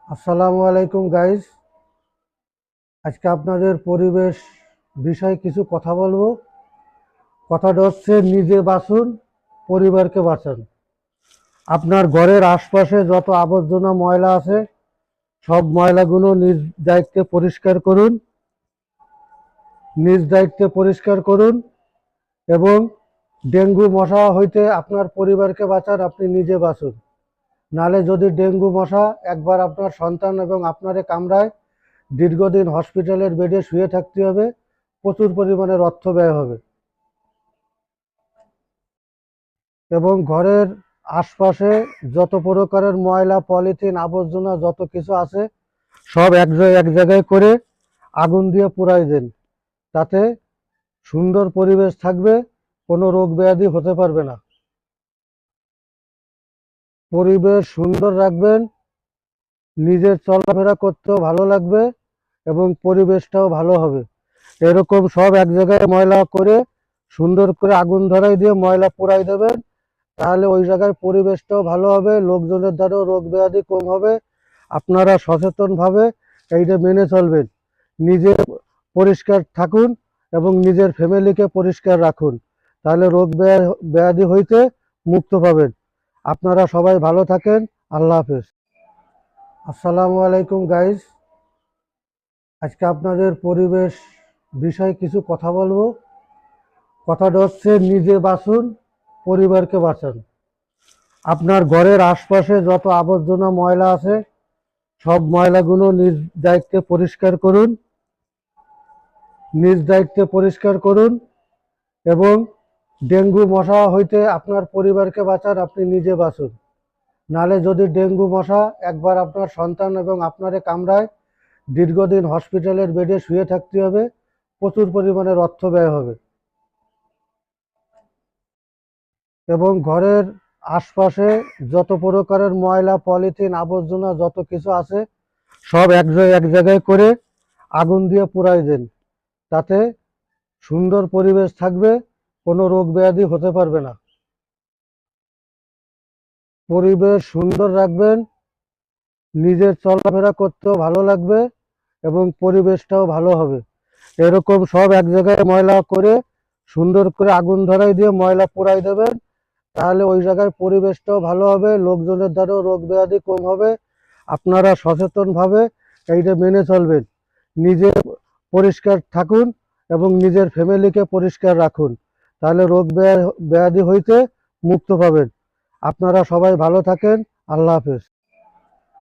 আসসালামু আলাইকুম গাইস। আজকে আপনাদের পরিবেশ বিষয়ে কিছু কথা বলবো। কথাটা হচ্ছে নিজে বাঁচুন, পরিবারকে বাঁচান। আপনার ঘরের আশপাশে যত আবর্জনা ময়লা আছে সব ময়লাগুলো নিজ দায়িত্বে পরিষ্কার করুন এবং ডেঙ্গু মশা হইতে আপনার পরিবারকে বাঁচান, আপনি নিজে বাঁচুন। নালে যদি ডেঙ্গু মশা একবার আপনার সন্তান এবং আপনারে কামড়ায়, দীর্ঘদিন হসপিটালের বেডে শুয়ে থাকতে হবে, প্রচুর পরিমাণের অর্থ ব্যয় হবে। এবং ঘরের আশপাশে যত প্রকারের ময়লা, পলিথিন, আবর্জনা যত কিছু আছে সব এক জায়গায় করে আগুন দিয়ে পুড়াই দেন। তাতে সুন্দর পরিবেশ থাকবে, কোনো রোগ ব্যাধি হতে পারবে না। পরিবেশ সুন্দর রাখবেন, নিজের চলাফেরা করতেও ভালো লাগবে এবং পরিবেশটাও ভালো হবে। এরকম সব এক জায়গায় ময়লা করে সুন্দর করে আগুন ধরাই দিয়ে ময়লা পুড়াই দেবেন, তাহলে ওই জায়গার পরিবেশটাও ভালো হবে, লোকজনের দ্বারাও রোগ ব্যাধি কম হবে। আপনারা সচেতনভাবে এইটা মেনে চলবেন। নিজে পরিষ্কার থাকুন এবং নিজের ফ্যামিলিকে পরিষ্কার রাখুন, তাহলে রোগ ব্যাধি হইতে মুক্ত পাবেন। আপনারা সবাই ভালো থাকেন। আল্লাহ হাফেজ। আসসালামু আলাইকুম গাইস। আজকে আপনাদের পরিবেশ বিষয়ে কিছু কথা বলবো। কথাটা হচ্ছে নিজে বাঁচুন, পরিবারকে বাঁচান। আপনার ঘরের আশপাশে যত আবর্জনা ময়লা আছে সব ময়লাগুলো নিজ দায়িত্বে পরিষ্কার করুন এবং ডেঙ্গু মশা হইতে আপনার পরিবারকে বাঁচান, আপনি নিজে বাঁচুন। নালে যদি ডেঙ্গু মশা একবার আপনার সন্তান এবং আপনারে কামড়ায়, দীর্ঘদিন হসপিটালের বেডে শুয়ে থাকতে হবে, প্রচুর পরিমাণের অর্থ ব্যয় হবে। এবং ঘরের আশপাশে যত প্রকারের ময়লা, পলিথিন, আবর্জনা যত কিছু আছে সব এক জায়গায় করে আগুন দিয়ে পুড়াই দেন। তাতে সুন্দর পরিবেশ থাকবে, কোনো রোগ ব্যাধি হতে পারবে না। পরিবেশ সুন্দর রাখবেন, নিজের চলাফেরা করতেও ভালো লাগবে এবং পরিবেশটাও ভালো হবে। এরকম সব এক জায়গায় ময়লা করে সুন্দর করে আগুন ধরাই দিয়ে ময়লা পুড়াই দেবেন, তাহলে ওই জায়গার পরিবেশটাও ভালো হবে, লোকজনের দ্বারাও রোগ ব্যাধি কম হবে। আপনারা সচেতনভাবে এইটা মেনে চলবেন। নিজে পরিষ্কার থাকুন এবং নিজের ফ্যামিলিকে পরিষ্কার রাখুন, তাহলে রোগ ব্যাধি হইতে মুক্ত পাবেন। আপনারা সবাই ভালো থাকেন। আল্লাহ হাফেজ।